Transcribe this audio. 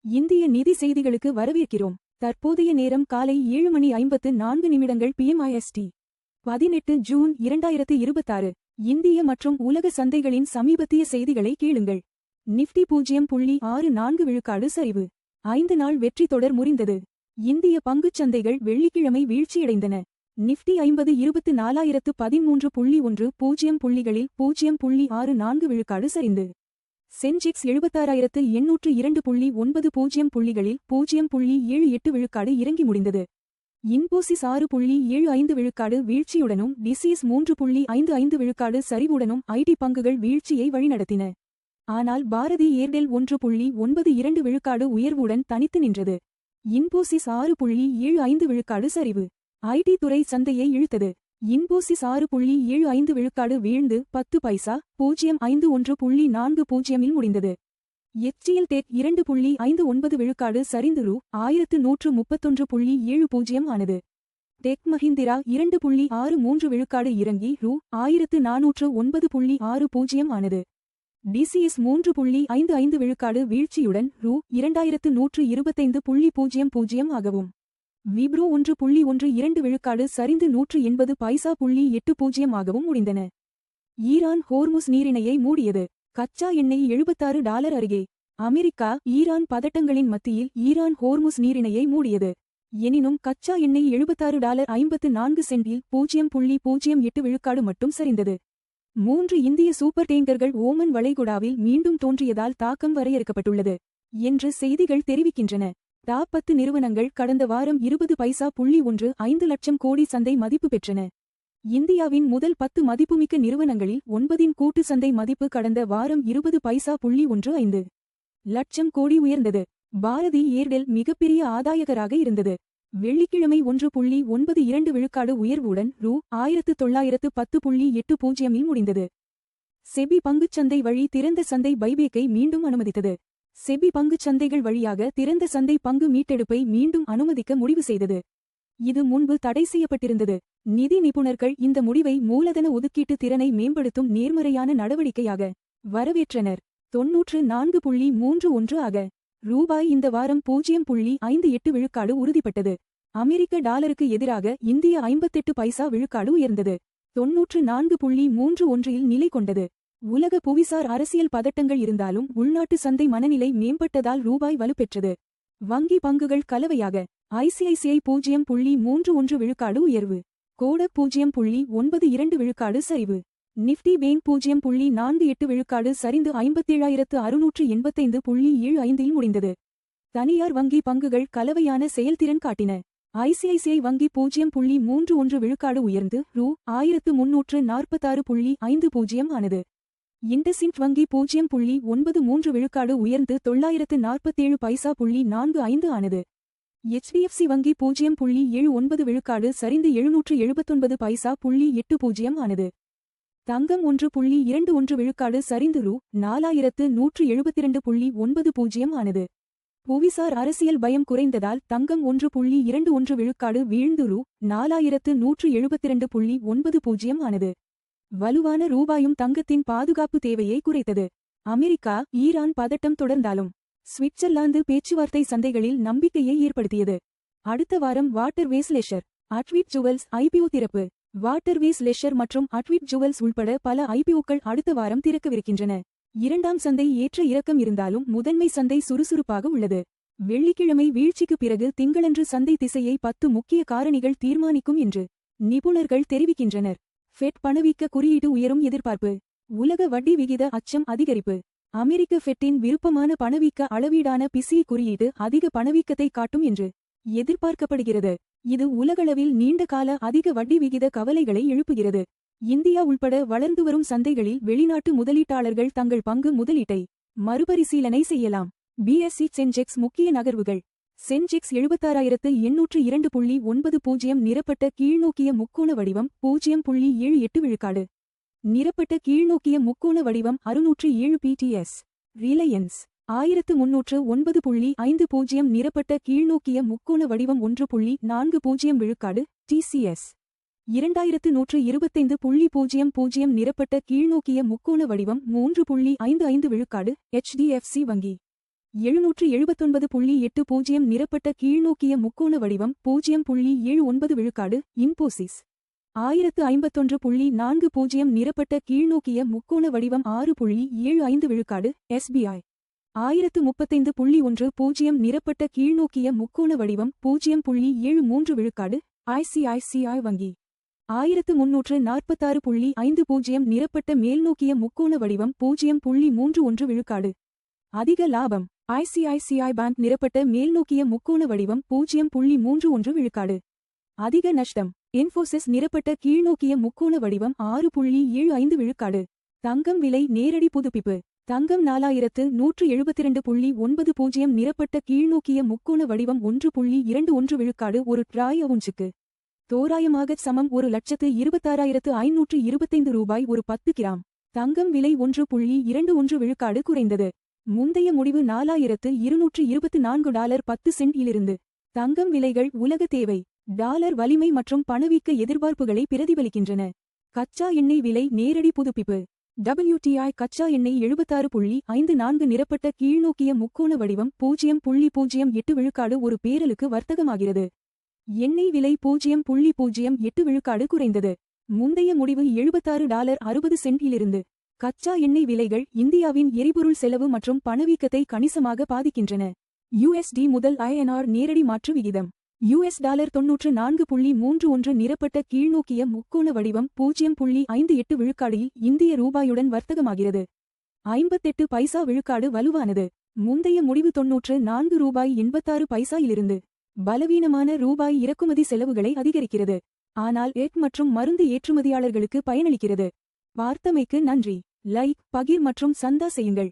இந்திய நிதி செய்திகளுக்கு வரவேற்கிறோம். தற்போதைய நேரம் காலை 7:54 PM/IST. 18 ஜூன் 2026. இந்திய மற்றும் உலக சந்தைகளின் சமீபத்திய செய்திகளை கேளுங்கள். நிஃப்டி 0.64 விழுக்காடு சரிவு. 5 நாள் வெற்றி தொடர் முறிந்தது. இந்திய பங்குச் சந்தைகள் வெள்ளிக்கிழமை வீழ்ச்சியடைந்தன. நிஃப்டி 50 24,013.10 புள்ளிகளில் 0.64 விழுக்காடு சரிந்து. சென்செக்ஸ் 76,802.90 புள்ளிகளில் 0.78 விழுக்காடு இறங்கி முடிந்தது. இன்போசிஸ் 6.75 விழுக்காடு வீழ்ச்சியுடனும் டிசிஎஸ் 3.55 விழுக்காடு சரிவுடனும் ஐடி பங்குகள் வீழ்ச்சியை வழிநடத்தின. ஆனால் பாரதி ஏர்டெல் 1.92 விழுக்காடு உயர்வுடன் தனித்து நின்றது. இன்போசிஸ் 6.75 விழுக்காடு சரிவு. ஐடி துறை சந்தையை இழுத்தது. இன்போசிஸ் 6.75 விழுக்காடு வீழ்ந்து 10 பைசா 051.40 முடிந்தது. எச்சிஎல் டெக் 2.59 விழுக்காடு சரிந்து ரூ. 1131.70 ஆனது. டெக் மஹிந்திரா 2.63 விழுக்காடு இறங்கி ரூ. 1409.60 ஆனது. டிசிஎஸ் 3.55 விழுக்காடு வீழ்ச்சியுடன் ரூ. 2125.00 ஆகவும். விப்ரோ 1.12 விழுக்காடு சரிந்து 180 பைசா.80 ஆகவும் முடிந்தன. Iran Hormuz நீரிணையை மூடியது. கச்சா எண்ணெய் $76 அருகே. அமெரிக்கா ஈரான் பதட்டங்களின் மத்தியில் ஈரான் ஹோர்முஸ் நீரிணையை மூடியது. எனினும் கச்சா எண்ணெய் $76.54 0.08 விழுக்காடு மட்டும் சரிந்தது. 3 இந்திய சூப்பர் டேங்கர்கள் ஓமன் வளைகுடாவில் மீண்டும் தோன்றியதால் தாக்கம் வரையறுக்கப்பட்டுள்ளது என்று செய்திகள் தெரிவிக்கின்றன. டாப் 10 நிறுவனங்கள் கடந்த வாரம் 20 பைசா.15 லட்சம் கோடி சந்தை மதிப்பு பெற்றன. இந்தியாவின் முதல் 10 மதிப்புமிக்க நிறுவனங்களில் 9 கூட்டு சந்தை மதிப்பு கடந்த வாரம் 20 பைசா.15 லட்சம் கோடி உயர்ந்தது. பாரதி ஏர்டெல் மிகப்பெரிய ஆதாயகராக இருந்தது. வெள்ளிக்கிழமை 1.92 விழுக்காடு உயர்வுடன் ரூ. 1910.80 முடிந்தது. செபி பங்குச்சந்தை வழி திறந்த சந்தை பைபேக்கை மீண்டும் அனுமதித்தது. செபி பங்குச் சந்தைகள் வழியாக திறந்த சந்தை பங்கு மீட்டெடுப்பை மீண்டும் அனுமதிக்க முடிவு செய்தது. இது முன்பு தடை செய்யப்பட்டிருந்தது. நிதி நிபுணர்கள் இந்த முடிவை மூலதன ஒதுக்கீட்டு திறனை மேம்படுத்தும் நேர்மறையான நடவடிக்கையாக வரவேற்றனர். 94.31 ஆக ரூபாய் இந்த வாரம் 0.58 விழுக்காடு உறுதிப்பட்டது. அமெரிக்க டாலருக்கு எதிராக இந்திய 58 பைசா விழுக்காடு உயர்ந்தது. 94.31 நிலை கொண்டது. உலக புவிசார் அரசியல் பதட்டங்கள் இருந்தாலும் உள்நாட்டு சந்தை மனநிலை மேம்பட்டதால் ரூபாய் வலுப்பெற்றது. வங்கி பங்குகள் கலவையாக ஐசிஐசிஐ 0.31 விழுக்காடு உயர்வு. கோடக் 0.92 விழுக்காடு சரிவு. நிஃப்டி பேங்க் 0.48 விழுக்காடு சரிந்து 57,685.75 முடிந்தது. தனியார் வங்கி பங்குகள் கலவையான செயல்திறன் காட்டின. ஐசிஐசிஐ வங்கி 0.31 விழுக்காடு உயர்ந்து ரூ. 1346.50 ஆனது. இண்டஸ்இண்ட் வங்கி 0.93 விழுக்காடு உயர்ந்து 947 பைசா.45 ஆனது. HDFC வங்கி 0.79 விழுக்காடு சரிந்து 779 பைசா.80 ஆனது. தங்கம் 1.21 விழுக்காடு சரிந்து ரூ. 4172.90 ஆனது. புவிசார் அரசியல் பயம் குறைந்ததால் தங்கம் 1.21 விழுக்காடு வீழ்ந்து ரூ. 4172.90 ஆனது. வலுவான ரூபாயும் தங்கத்தின் பாதுகாப்பு தேவையை குறைத்தது. அமெரிக்கா ஈரான் பதட்டம் தொடர்ந்தாலும் சுவிட்சர்லாந்து பேச்சுவார்த்தை சந்தைகளில் நம்பிக்கையை ஏற்படுத்தியது. அடுத்த வாரம் வாட்டர்வேஸ் லெஷர் அட்விட் ஜுவல்ஸ் ஐபிஓ திறப்பு. வாட்டர்வேஸ் லெஷர் மற்றும் அட்விட் ஜுவல்ஸ் உள்பட பல ஐபிஓக்கள் அடுத்த வாரம் திறக்கவிருக்கின்றன. இரண்டாம் சந்தை ஏற்ற இறக்கம் இருந்தாலும் முதன்மை சந்தை சுறுசுறுப்பாக உள்ளது. வெள்ளிக்கிழமை வீழ்ச்சிக்கு பிறகு திங்களன்று சந்தை திசையை 10 முக்கிய காரணிகள் தீர்மானிக்கும் என்று நிபுணர்கள் தெரிவிக்கின்றனர். ஃபெட் பணவீக்க குறியீடு உயரும் எதிர்பார்ப்பு. உலக வட்டி விகித அச்சம் அதிகரிப்பு. அமெரிக்க ஃபெட்டின் விருப்பமான பணவீக்க அளவீடான பிசி குறியீடு அதிக பணவீக்கத்தை காட்டும் என்று எதிர்பார்க்கப்படுகிறது. இது உலகளவில் நீண்டகால அதிக வட்டி விகித கவலைகளை எழுப்புகிறது. இந்தியா உள்பட வளர்ந்து வரும் சந்தைகளில் வெளிநாட்டு முதலீட்டாளர்கள் தங்கள் பங்கு முதலீட்டை மறுபரிசீலனை செய்யலாம். பிஎஸ்சி சென்செக்ஸ் முக்கிய நகர்வுகள். சென்செக்ஸ் 76,802.90 நிரப்பட்ட கீழ்நோக்கிய முக்கோண வடிவம் 0.78 விழுக்காடு. நிரப்பட்ட கீழ்நோக்கிய முக்கோண வடிவம் 607 PTS. ரிலையன்ஸ் 1309.50 நிரப்பட்ட கீழ்நோக்கிய முக்கோண வடிவம் 1.40 விழுக்காடு. TCS 2125.00 நிரப்பட்ட கீழ்நோக்கிய முக்கோண வடிவம் 3.55 விழுக்காடு. HDFC வங்கி 779.80 நிரப்பட்ட கீழ்நோக்கிய முக்கோண வடிவம் 0.79 விழுக்காடு. இன்போசிஸ் 1051.40 நிரப்பட்ட கீழ்நோக்கிய முக்கோண வடிவம் 6.75 விழுக்காடு. SBI 1035.10 நிரப்பட்ட கீழ்நோக்கிய முக்கோண வடிவம் 0.73 விழுக்காடு. ICICI வங்கி 1346.50 நிரப்பட்ட மேல்நோக்கிய முக்கோண வடிவம் 0.31 விழுக்காடு. அதிக லாபம் ICICI பேங்க் நிரப்பட்ட மேல்நோக்கிய முக்கோண வடிவம் 0.31 விழுக்காடு. அதிக நஷ்டம் இன்ஃபோசிஸ் நிரப்பட்ட கீழ்நோக்கிய முக்கோண வடிவம் 6.75 விழுக்காடு. தங்கம் விலை நேரடி புதுப்பிப்பு. தங்கம் 4172.90 நிரப்பட்ட கீழ்நோக்கிய முக்கோண வடிவம் 1.21 விழுக்காடு. ஒரு ட்ராய் அவுன்ஸுக்கு தோராயமாகச் சமம் 1,26,525 ரூபாய். ஒரு 10 கிராம் தங்கம் விலை 1.21 விழுக்காடு குறைந்தது. முந்தைய முடிவு $4,224.10 இலிருந்து. தங்கம் விலைகள் உலக தேவை, டாலர் வலிமை மற்றும் பணவீக்க எதிர்பார்ப்புகளை பிரதிபலிக்கின்றன. கச்சா எண்ணெய் விலை நேரடி புதுப்பிப்பு. WTI கச்சா எண்ணெய் 76.54 நிரப்பட்ட கீழ்நோக்கிய முக்கோண வடிவம் 0.08 விழுக்காடு ஒரு பேரலுக்கு வர்த்தகமாகிறது. எண்ணெய் விலை 0.08 விழுக்காடு குறைந்தது. முந்தைய முடிவு $76.60 இலிருந்து. கச்சா எண்ணெய் விலைகள் இந்தியாவின் எரிபொருள் செலவு மற்றும் பணவீக்கத்தை கணிசமாக பாதிக்கின்றன. USD முதல் INR நேரடி மாற்று விகிதம். US டாலர் 94.31 நிரப்பட்ட கீழ்நோக்கிய முக்கோண வடிவம் 0.58 விழுக்காடில் இந்திய ரூபாயுடன் வர்த்தகமாகிறது. 58 பைசா விழுக்காடு வலுவானது. முந்தைய முடிவு $94.86 இலிருந்து. பலவீனமான ரூபாய் இறக்குமதி செலவுகளை அதிகரிக்கிறது, ஆனால் எஃகு மற்றும் மருந்து ஏற்றுமதியாளர்களுக்கு பயனளிக்கிறது. பார்த்தமைக்கு நன்றி. லைக், பகிர் மற்றும் சந்தா செய்யுங்கள்.